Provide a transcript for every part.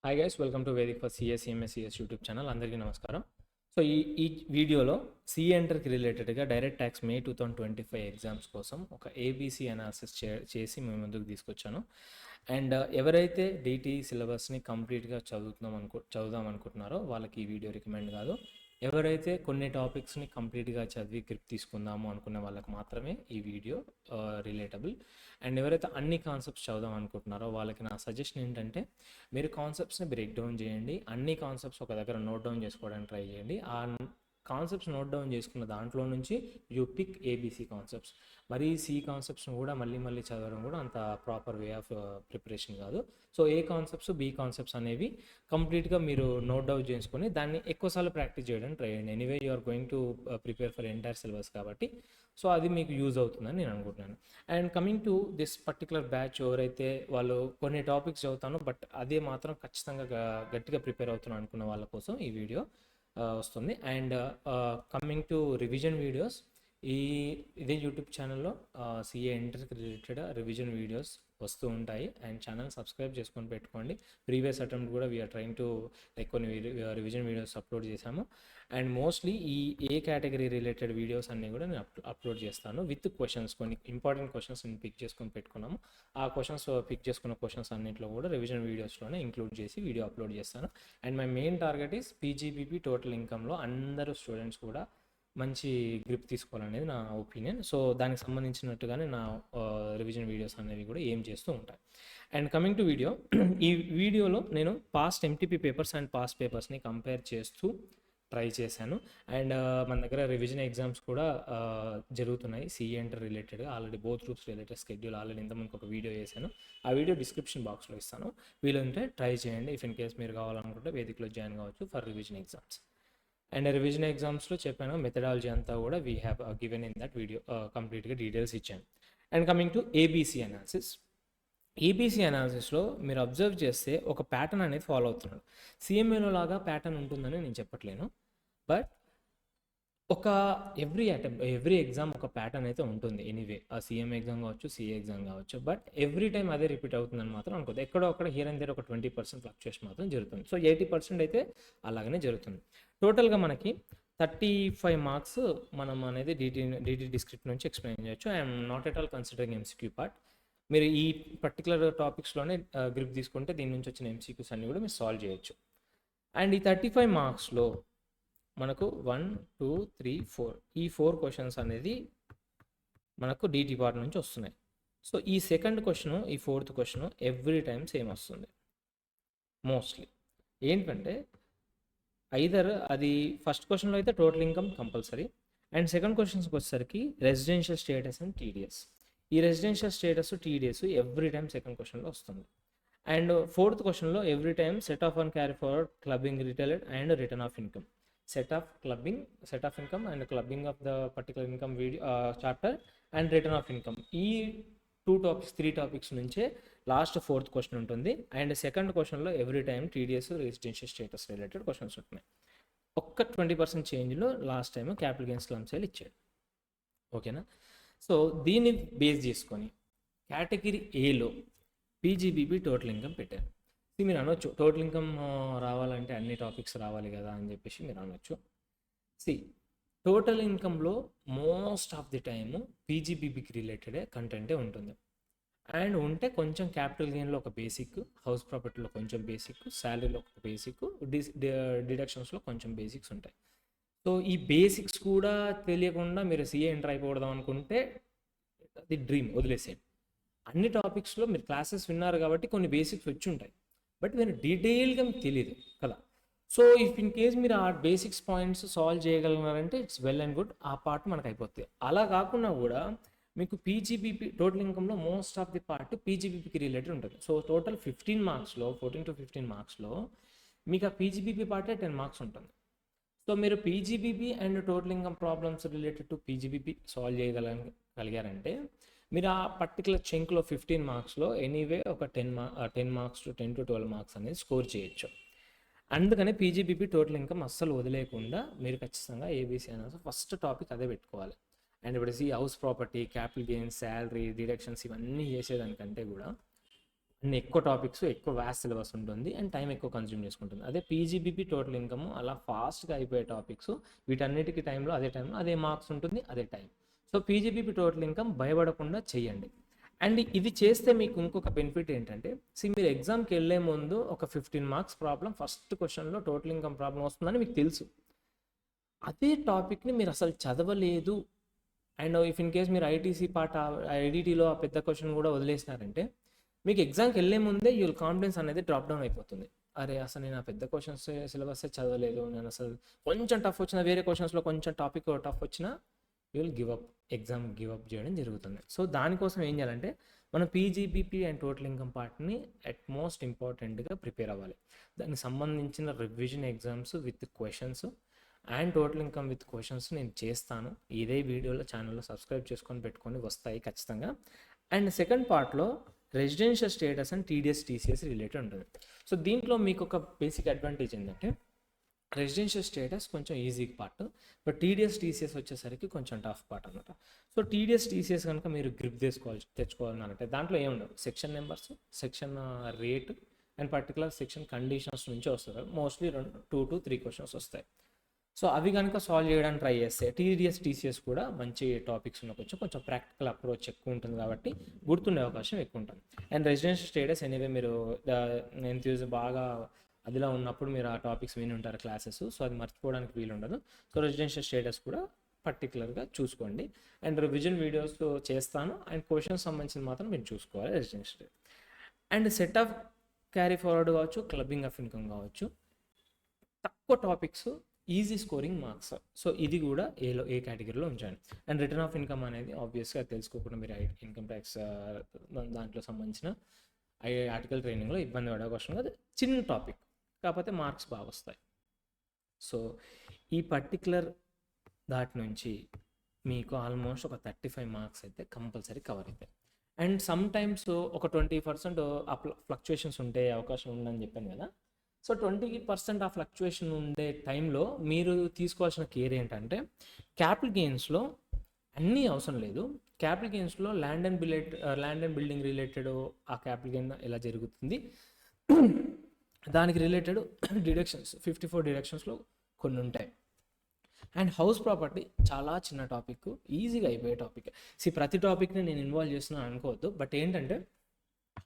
Hi guys, welcome to Vedic for CS CS YouTube channel. అందరికీ నమస్కారం. So ఈ వీడియోలో సిఏ ఎంటర్కి రిలేటెడ్గా డైరెక్ట్ ట్యాక్స్ మే 2025 ఎగ్జామ్స్ కోసం ఒక ఏబీసీ అనాలిసిస్ చేసి మేము ముందుకు తీసుకొచ్చాను. అండ్ ఎవరైతే డిటి సిలబస్ని కంప్లీట్గా చదువుదాం అనుకుంటున్నారో వాళ్ళకి ఈ వీడియో రికమెండ్ కాదు. ఎవరైతే కొన్ని టాపిక్స్ని కంప్లీట్గా చదివి గ్రిప్ తీసుకుందాము అనుకునే వాళ్ళకి మాత్రమే ఈ వీడియో రిలేటబుల్. అండ్ ఎవరైతే అన్ని కాన్సెప్ట్స్ చదువుదాం అనుకుంటున్నారో వాళ్ళకి నా సజెషన్ ఏంటంటే, మీరు కాన్సెప్ట్స్ని బ్రేక్ డౌన్ చేయండి. అన్ని కాన్సెప్ట్స్ ఒక దగ్గర నోట్ డౌన్ చేసుకోవడానికి ట్రై చేయండి. ఆ కాన్సెప్ట్స్ నోట్ డౌన్ చేసుకున్న దాంట్లో నుంచి యూ పిక్ ఏబీసీ కాన్సెప్ట్స్. మరి సి కాన్సెప్ట్స్ని కూడా మళ్ళీ చదవడం కూడా అంత ప్రాపర్ వే ఆఫ్ ప్రిపరేషన్ కాదు. సో ఏ కాన్సెప్ట్స్ బి కాన్సెప్ట్స్ అనేవి కంప్లీట్గా మీరు నోట్ డౌన్ చేసుకొని దాన్ని ఎక్కువసార్లు ప్రాక్టీస్ చేయడానికి ట్రై చేయండి. Anyway you are going to prepare for entire syllabus కాబట్టి సో అది మీకు యూజ్ అవుతుందని నేను అనుకుంటున్నాను. And coming to this particular batch, ఎవరైతే వాళ్ళు కొన్ని టాపిక్స్ చదువుతాను బట్ అదే మాత్రం ఖచ్చితంగా గట్టిగా ప్రిపేర్ అవుతున్నాను అనుకున్న వాళ్ళ కోసం ఈ వీడియో వస్తుంది. And coming to revision videos, ఇదే యూట్యూబ్ ఛానల్లో సిఏ ఎంటర్కి రిలేటెడ్ రివిజన్ వీడియోస్ వస్తూ ఉంటాయి. అండ్ ఛానల్ సబ్స్క్రైబ్ చేసుకొని పెట్టుకోండి. ప్రీవియస్ అటెంప్ట్ కూడా వీఆర్ ట్రైంగ్ టు లైక్ కొన్ని రివిజన్ వీడియోస్ అప్లోడ్ చేశాము. అండ్ మోస్ట్లీ ఈ ఏ కేటగిరీ రిలేటెడ్ వీడియోస్ అన్నీ కూడా నేను అప్లోడ్ చేస్తాను విత్ క్వశ్చన్స్. కొన్ని ఇంపార్టెంట్ క్వశ్చన్స్ నేను పిక్ చేసుకొని పెట్టుకున్నాము. ఆ క్వశ్చన్స్ పిక్ చేసుకున్న క్వశ్చన్స్ అన్నింటిలో కూడా రివిజన్ వీడియోస్లోనే ఇంక్లూడ్ చేసి వీడియో అప్లోడ్ చేస్తాను. And my main target is PGBP total ఇన్కమ్లో అందరూ స్టూడెంట్స్ కూడా మంచి గ్రిప్ తీసుకోవాలనేది నా ఒపీనియన్. సో దానికి సంబంధించినట్టుగానే నా రివిజన్ వీడియోస్ అనేవి కూడా ఏం చేస్తూ ఉంటాయి. అండ్ కమింగ్ టు వీడియో, ఈ వీడియోలో నేను past MTP papers and past పేపర్స్ని కంపేర్ చేస్తూ ట్రై చేశాను. అండ్ మన దగ్గర రివిజన్ ఎగ్జామ్స్ కూడా జరుగుతున్నాయి సిఏ ఎంటర్ రిలేటెడ్గా. Already both groups related schedule already ఇంతకుముందు ఒక వీడియో చేశాను. ఆ వీడియో డిస్క్రిప్షన్ బాక్స్లో ఇస్తాను. వీలుంటే ట్రై చేయండి. ఇఫ్ ఇన్ కేస్ మీరు కావాలనుకుంటే వేదికలో జాయిన్ కావచ్చు for revision exams. And revision ఎగ్జామ్స్లో చెప్పాను మెథడాలజీ అంతా కూడా we have given in that video, కంప్లీట్గా డీటెయిల్స్ ఇచ్చాను. And coming to ABC analysis, ABC అనాలిసిస్లో మీరు అబ్జర్వ్ చేస్తే ఒక ప్యాటర్న్ అనేది ఫాలో అవుతున్నాడు. సిఎంఏలో లాగా ప్యాటర్న్ ఉంటుందని నేను చెప్పట్లేను, బట్ ఒక ఎవ్రీ ఎగ్జామ్ ఒక ప్యాటర్న్ అయితే ఉంటుంది. ఎనీవే ఆ సీఎం ఎగ్జామ్ కావచ్చు, సిఏ ఎగ్జామ్ కావచ్చు, బట్ ఎవ్రీ టైం అదే రిపీట్ అవుతుందని మాత్రం అనుకోదు. ఎక్కడో అక్కడ హియర్ అండ్ దేర్ ఒక 20% ఫ్లక్చుయేషన్ మాత్రం జరుగుతుంది. సో 80% అయితే అలాగనే జరుగుతుంది. టోటల్గా మనకి 35 మార్క్స్ మనం అనేది డిటి డిస్క్రిప్ట్ నుంచి ఎక్స్ప్లెయిన్ చేయొచ్చు. I'm not at all considering MCQ part. మీరు ఈ పర్టికులర్ టాపిక్స్లోనే గ్రిప్ తీసుకుంటే దీని నుంచి వచ్చిన ఎంసీక్యూస్ అన్ని కూడా మీరు సాల్వ్ చేయొచ్చు. అండ్ ఈ 35 మార్క్స్లో మనకు 1, 2, 3, 4 ఈ 4 క్వశ్చన్స్ అనేది మనకు డిటి పార్ట్ నుంచి వస్తున్నాయి. సో ఈ సెకండ్ క్వశ్చన్, ఈ fourth question every time same వస్తుంది మోస్ట్లీ. ఏంటంటే ఐదర్ అది ఫస్ట్ క్వశ్చన్లో అయితే total income compulsory, and second క్వశ్చన్స్కి వచ్చేసరికి రెసిడెన్షియల్ స్టేటస్ అండ్ టీడీఎస్. ఈ residential status TDS every time second క్వశ్చన్లో వస్తుంది. అండ్ ఫోర్త్ క్వశ్చన్లో every time set off and carry forward, clubbing related and return of income. Set off income and clubbing of the particular income video chapter and return of income. ఈ 3 topics నుంచే last fourth question ఉంటుంది. And second క్వశ్చన్లో every time TDS, residential status related questions ఉంటున్నాయి. ఒక్క 20% చేంజ్లో last time capital gains slump sale ఇచ్చాడు. ఓకేనా? So దీన్ని బేస్ చేసుకొని కేటగిరీ ఏలో పీజీబీబీ టోటల్ ఇన్కమ్ పెట్టారు. మీరు అనొచ్చు టోటల్ ఇన్కమ్ రావాలంటే అన్ని టాపిక్స్ రావాలి కదా అని చెప్పేసి మీరు అనొచ్చు. టోటల్ ఇన్కంలో మోస్ట్ ఆఫ్ ది టైము పీజీబీబీకి రిలేటెడే కంటెంటే ఉంటుంది. అండ్ ఉంటే కొంచెం క్యాపిటల్ గెయిన్లో ఒక బేసిక్, హౌస్ ప్రాపర్టీలో కొంచెం బేసిక్, శాలరీలో ఒక బేసిక్, డిడక్షన్స్లో కొంచెం బేసిక్స్ ఉంటాయి. సో ఈ బేసిక్స్ కూడా తెలియకుండా మీరు సిఏ ఎంటర్ అయిపోవడం అనుకుంటే అది డ్రీమ్, వదిలేసేయండి. అన్ని టాపిక్స్లో మీరు క్లాసెస్ విన్నారు కాబట్టి కొన్ని బేసిక్స్ వచ్చి ఉంటాయి, బట్ మీరు డీటెయిల్గా మీకు తెలియదు కదా. సో ఇఫ్ ఇన్ కేస్ మీరు ఆ బేసిక్స్ పాయింట్స్ సాల్వ్ చేయగలిగినారంటే ఇట్స్ వెల్ అండ్ గుడ్, ఆ పార్ట్ మనకు అయిపోతుంది. అలా కాకుండా కూడా మీకు పీజీబీపీ టోటల్ ఇన్కమ్లో మోస్ట్ ఆఫ్ ది పార్ట్ పీజీబీపీకి రిలేటెడ్ ఉంటుంది. సో టోటల్ 14 to 15 మార్క్స్లో మీకు ఆ పీజీబీపీ పార్టే 10 మార్క్స్ ఉంటుంది. సో మీరు PGBP and total income problems related to PGBP solve చేయగలిగారంటే మీరు ఆ పర్టికులర్ చెంక్లో 15 మార్క్స్లో ఎనీవే ఒక 10 మార్క్స్ టు 10 to 12 మార్క్స్ అనేది స్కోర్ చేయొచ్చు. అందుకనే పీజీబీపీ టోటల్ ఇన్కమ్ అస్సలు వదిలేయకుండా మీరు ఖచ్చితంగా ఏబీసీ అనేది ఫస్ట్ టాపిక్ అదే పెట్టుకోవాలి. అండ్ ఇప్పుడు house property, capital gains, salary, deductions ఇవన్నీ చేసేదానికంటే కూడా అండ్ ఎక్కువ టాపిక్స్, ఎక్కువ వ్యాస్ట్ సిలబస్ ఉంటుంది అండ్ టైం ఎక్కువ కన్జ్యూమ్ చేసుకుంటుంది. అదే పీజీబీపీ టోటల్ ఇన్కమ్ అలా ఫాస్ట్గా అయిపోయే టాపిక్స్, వీటన్నిటికీ టైంలో అదే మార్క్స్ ఉంటుంది, అదే time. So PGBP total income భయపడకుండా చేయండి. అండ్ ఇది చేస్తే మీకు ఇంకొక బెనిఫిట్ ఏంటంటే, మీరు ఎగ్జామ్కి వెళ్ళే ముందు ఒక 15 మార్క్స్ ప్రాబ్లం ఫస్ట్ క్వశ్చన్లో టోటల్ ఇన్కమ్ ప్రాబ్లం వస్తుందని మీకు తెలుసు. అదే టాపిక్ని మీరు అసలు చదవలేదు అండ్ ఇఫ్ ఇన్ కేస్ మీరు ఐడిటీలో ఆ పెద్ద క్వశ్చన్ కూడా వదిలేసినారంటే, మీకు ఎగ్జామ్కి వెళ్ళే ముందే యూల్ కాన్ఫిడెన్స్ అనేది డ్రాప్ డౌన్ అయిపోతుంది. అరే అసలు నేను ఆ పెద్ద క్వశ్చన్స్ సిలబస్ చదవలేదు, నేను అసలు కొంచెం టఫ్ వచ్చినా, వేరే క్వశ్చన్స్లో కొంచెం టాపిక్ టఫ్ వచ్చినా you will exam give up చేయడం జరుగుతుంది. సో దానికోసం ఏం చేయాలంటే, మనం పీజీబీపీ అండ్ టోటల్ ఇన్కమ్ పార్ట్ని అట్ మోస్ట్ ఇంపార్టెంట్గా ప్రిపేర్ అవ్వాలి. దానికి సంబంధించిన revision exams with questions and total income with questions నేను చేస్తాను. ఇదే వీడియోలో ఛానల్లో సబ్స్క్రైబ్ చేసుకొని పెట్టుకొని వస్తాయి ఖచ్చితంగా. అండ్ సెకండ్ పార్ట్లో residential status and TDS TCS related ఉంటుంది. సో దీంట్లో మీకు ఒక బేసిక్ అడ్వాంటేజ్ ఏంటంటే, రెసిడెన్షియల్ స్టేటస్ కొంచెం easy part, but TDS TCS వచ్చేసరికి కొంచెం టఫ్ పార్ట్ అనమాట. సో టీడీఎస్ టీసీఎస్ కనుక మీరు గ్రిప్ తెచ్చుకోవాలంటే దాంట్లో ఏముండవు, section numbers, section rate and particular section conditions నుంచి వస్తుంది. మోస్ట్లీ 2 to 3 క్వశ్చన్స్ వస్తాయి. సో అవి కనుక సాల్వ్ చేయడానికి ట్రై చేస్తే టీడీఎస్ టీసీఎస్ కూడా మంచి టాపిక్స్ ఉన్న కొంచెం ప్రాక్టికల్ అప్రోచ్ ఎక్కువ ఉంటుంది కాబట్టి గుర్తుండే అవకాశం ఎక్కువ ఉంటుంది. అండ్ రెసిడెన్షియల్ స్టేటస్ ఎనీవే మీరు ఎంతూజియాజం బాగా అదిలా ఉన్నప్పుడు మీరు ఆ టాపిక్స్ విని ఉంటారు క్లాసెస్, సో అది మర్చిపోవడానికి వీలు ఉండదు. సో రెసిడెన్షియల్ స్టేటస్ కూడా పర్టికులర్గా చూసుకోండి. అండ్ రివిజన్ వీడియోస్ చేస్తాను అండ్ క్వశ్చన్స్ సంబంధించిన మాత్రం మీరు చూసుకోవాలి residential. And set of carry forward కావచ్చు, క్లబ్బింగ్ ఆఫ్ ఇన్కమ్ కావచ్చు, తక్కువ topics, easy scoring marks. So ఇది కూడా ఏ కేటగిరీలో ఉంచండి. అండ్ రిటర్న్ ఆఫ్ ఇన్కమ్ అనేది ఆబ్వియస్గా తెలుసుకోకుండా మీరు ఇన్కమ్ ట్యాక్స్ దాంట్లో సంబంధించిన ఆర్టికల్ ట్రైనింగ్లో ఇబ్బంది పడే అవకాశం కాదు, చిన్న టాపిక్ కాకపోతే మార్క్స్ బాగా వస్తాయి. సో ఈ పర్టికులర్ దాటి నుంచి మీకు ఆల్మోస్ట్ ఒక 35 మార్క్స్ అయితే కంపల్సరీ కవర్ అవుతాయి. అండ్ సమ్ టైమ్స్ ఒక 20% ఫ్లక్చుయేషన్స్ ఉండే అవకాశం ఉందని చెప్పాను కదా. సో 20% ఆ ఫ్లక్చుయేషన్ ఉండే టైంలో మీరు తీసుకోవాల్సిన కేర్ ఏంటంటే, క్యాపిటల్ గెయిన్స్లో అన్నీ అవసరం లేదు. క్యాపిటల్ గెయిన్స్లో ల్యాండ్ అండ్ బిల్డింగ్ రిలేటెడ్ ఆ క్యాపిటల్ గెయిన్ ఎలా జరుగుతుంది, దానికి రిలేటెడ్ డిడక్షన్స్ 54 డిడక్షన్స్లో కొన్ని ఉంటాయి. అండ్ హౌస్ ప్రాపర్టీ చాలా చిన్న టాపిక్, ఈజీగా అయిపోయే టాపిక్. ప్రతి టాపిక్ని నేను ఇన్వాల్వ్ చేస్తున్నాను అనుకోవద్దు, బట్ ఏంటంటే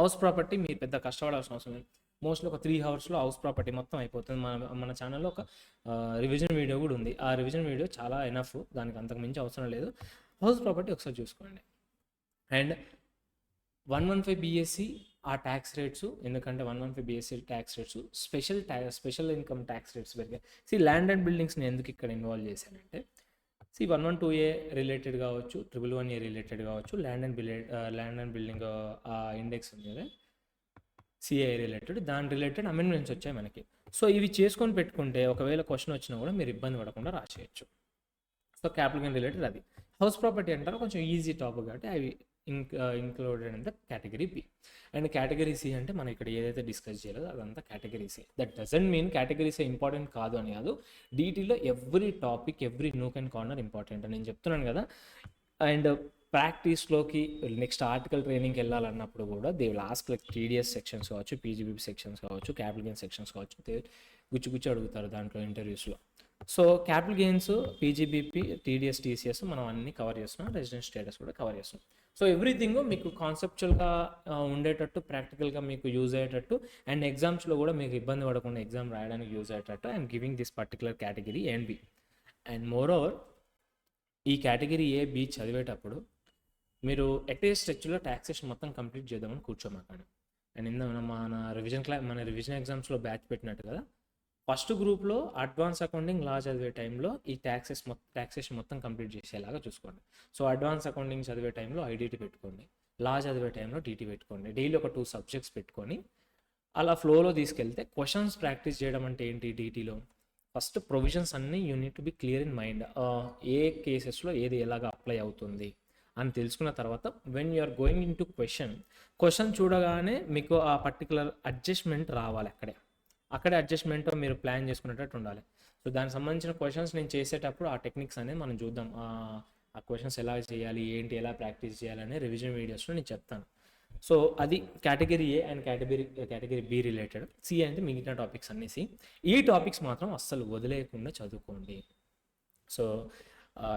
హౌస్ ప్రాపర్టీ మీరు పెద్ద కష్టపడాల్సిన అవసరం లేదు. మోస్ట్లీ ఒక 3 అవర్స్లో హౌస్ ప్రాపర్టీ మొత్తం అయిపోతుంది. మన ఛానల్లో ఒక రివిజన్ వీడియో కూడా ఉంది. ఆ రివిజన్ వీడియో చాలా ఎనఫ్, దానికి అంతకు మించి అవసరం లేదు. హౌస్ ప్రాపర్టీ ఒకసారి చూసుకోండి. అండ్ 115 BSc ఆ ట్యాక్స్ రేట్స్, ఎందుకంటే 115 BSc tax rates special income tax rates పెరిగాయి. ల్యాండ్ అండ్ బిల్డింగ్స్ని ఎందుకు ఇక్కడ ఇన్వాల్వ్ చేశానంటే, 112A రిలేటెడ్ కావచ్చు, 111A రిలేటెడ్ కావచ్చు, ల్యాండ్ అండ్ బిల్డింగ్ ఆ ఇండెక్స్ ఉంది కదా, సిఐ రిలేటెడ్, దాని రిలేటెడ్ అమెండ్మెంట్స్ వచ్చాయి మనకి. సో ఇవి చేసుకొని పెట్టుకుంటే ఒకవేళ క్వశ్చన్ వచ్చినా కూడా మీరు ఇబ్బంది పడకుండా రాసేయచ్చు. సో క్యాపిటల్ గెయిన్ రిలేటెడ్ అది. హౌస్ ప్రాపర్టీ అంటారు కొంచెం ఈజీ టాపిక్ కాబట్టి అవి included in the category B. And category C అంటే మనం ఇక్కడ ఏదైతే డిస్కస్ చేయలేదో అదంతా category C. That doesn't mean category C important కాదు అని కాదు. డీటీలో every topic, every nook and corner important అని నేను చెప్తున్నాను కదా. అండ్ ప్రాక్టీస్లోకి నెక్స్ట్ ఆర్టికల్ ట్రైనింగ్కి వెళ్ళాలన్నప్పుడు కూడా they will ask like TDS sections కావచ్చు, పీజీబీపీ సెక్షన్స్ కావచ్చు, క్యాపిటల్ గెయిన్ సెక్షన్స్ కావచ్చు, గుచ్చి అడుగుతారు దాంట్లో ఇంటర్వ్యూస్లో. So capital gains, PGBP, TDS, TCS మనం అన్ని కవర్ చేస్తున్నాం, రెసిడెన్స్ స్టేటస్ కూడా కవర్ చేస్తున్నాం. సో ఎవ్రీథింగ్ మీకు కాన్సెప్చువల్గా ఉండేటట్టు, ప్రాక్టికల్గా మీకు యూజ్ అయ్యేటట్టు, అండ్ ఎగ్జామ్స్లో కూడా మీకు ఇబ్బంది పడకుండా ఎగ్జామ్ రాయడానికి యూజ్ అయ్యేటట్టు I'm giving this particular category and B. And moreover ఈ కేటగిరీ ఏ, బి చదివేటప్పుడు మీరు ఎటే స్ట్రెచ్లో ట్యాక్సేషన్ మొత్తం కంప్లీట్ చేద్దామని కూర్చోమాకండి. అండ్ మన రివిజన్ ఎగ్జామ్స్లో బ్యాచ్ పెట్టినట్టు కదా, ఫస్ట్ గ్రూప్లో అడ్వాన్స్ అకౌంటింగ్ లా చదివే టైంలో ఈ ట్యాక్సేషన్ మొత్తం కంప్లీట్ చేసేలాగా చూసుకోండి. సో అడ్వాన్స్ అకౌంటింగ్ చదివే టైంలో ఐడీటీ పెట్టుకోండి, లా చదివే టైంలో డీటీ పెట్టుకోండి, డైలీ ఒక 2 సబ్జెక్ట్స్ పెట్టుకొని అలా ఫ్లోలో తీసుకెళ్తే క్వశ్చన్స్ ప్రాక్టీస్ చేయడం అంటే ఏంటి, డీటీలో ఫస్ట్ ప్రొవిజన్స్ అన్నీ you need to be clear in mind. ఏ కేసెస్లో ఏది ఎలాగా అప్లై అవుతుంది అని తెలుసుకున్న తర్వాత when you're going into question చూడగానే మీకు ఆ పర్టికులర్ అడ్జస్ట్మెంట్ రావాలి. అక్కడే అడ్జస్ట్మెంట్ మీరు ప్లాన్ చేసుకునేటట్టు ఉండాలి. సో దానికి సంబంధించిన క్వశ్చన్స్ నేను చేసేటప్పుడు ఆ టెక్నిక్స్ అనేది మనం చూద్దాం. ఆ క్వశ్చన్స్ ఎలా చేయాలి, ఏంటి, ఎలా ప్రాక్టీస్ చేయాలని రివిజన్ వీడియోస్లో నేను చెప్తాను. సో అది category A and category B related. C అంటే మిగతా టాపిక్స్ అన్నీ సి. ఈ టాపిక్స్ మాత్రం అస్సలు వదిలేయకుండా చదువుకోండి. సో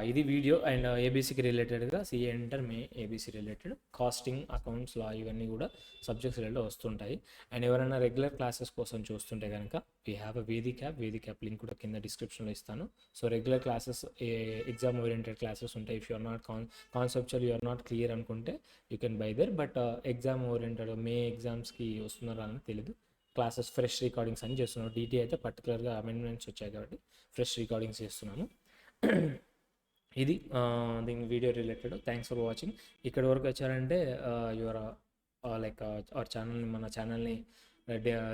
ఇది వీడియో అండ్ ఏబీసీకి రిలేటెడ్గా CA inter May ABC related costing, accounts, law ఇవన్నీ కూడా సబ్జెక్ట్స్ రిలేటెడ్ వస్తుంటాయి. అండ్ ఎవరైనా రెగ్యులర్ క్లాసెస్ కోసం చూస్తుంటే కనుక we have a Vedic app link కూడా కింద డిస్క్రిప్షన్లో ఇస్తాను. So regular classes, exam oriented classes ఉంటాయి. If you are not conceptual, you are not clear అనుకుంటే you can buy there. But exam oriented May ఎగ్జామ్స్కి వస్తున్నారా అని తెలియదు. క్లాసెస్ ఫ్రెష్ రికార్డింగ్స్ అని చేస్తున్నాను. డీటీ అయితే పర్టికులర్గా అమెండ్మెంట్స్ వచ్చాయి కాబట్టి ఫ్రెష్ రికార్డింగ్స్ చేస్తున్నాను. ఇది దీని video related. Thanks for watching. ఇక్కడ వరకు వచ్చారంటే యువర్ లైక్ అవర్ ఛానల్ని, మన ఛానల్ని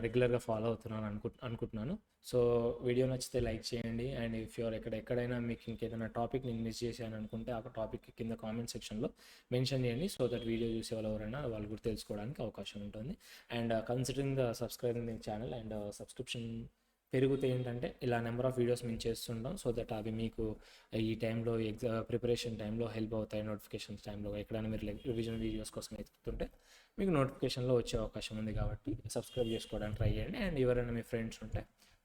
రెగ్యులర్గా ఫాలో అవుతున్నాను అనుకుంటున్నాను. సో వీడియో నచ్చితే లైక్ చేయండి. అండ్ ఇఫ్ యువర్ ఎక్కడైనా మీకు ఇంకేదైనా టాపిక్ నేను మిస్ చేశాను అనుకుంటే ఆ టాపిక్ కింద కామెంట్ సెక్షన్లో మెన్షన్ చేయండి. సో దట్ వీడియో చూసే వాళ్ళు ఎవరైనా వాళ్ళు కూడా తెలుసుకోవడానికి అవకాశం ఉంటుంది. And considering the subscribing the channel and subscription పెరిగితే ఏంటంటే ఇలా నెంబర్ ఆఫ్ వీడియోస్ మేము చేస్తుంటాం. సో దట్ అవి మీకు ఈ టైంలో ప్రిపరేషన్ టైంలో హెల్ప్ అవుతాయి. నోటిఫికేషన్స్ టైంలో ఎక్కడైనా మీరు రివిజన్ వీడియోస్ కోసం ఎత్తుతుంటే మీకు నోటిఫికేషన్లో వచ్చే అవకాశం ఉంది. కాబట్టి సబ్స్క్రైబ్ చేసుకోవడానికి ట్రై చేయండి. అండ్ ఎవరైనా మీ ఫ్రెండ్స్ ఉంటే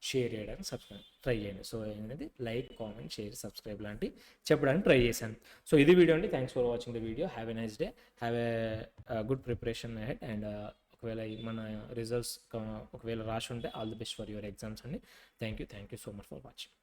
షేర్ చేయడానికి ట్రై చేయండి. సో ఏంటంటే లైక్, కామెంట్, షేర్, సబ్స్క్రైబ్ లాంటివి చెప్పడానికి ట్రై చేశాను. సో ఇది వీడియో అండి. Thanks for watching the video. Have a nice day. Have a good preparation ahead. And ఒకవేళ మన రిజల్ట్స్ ఒకవేళ రాసి ఉంటే all the best for your exams అండి. Thank you so much for watching.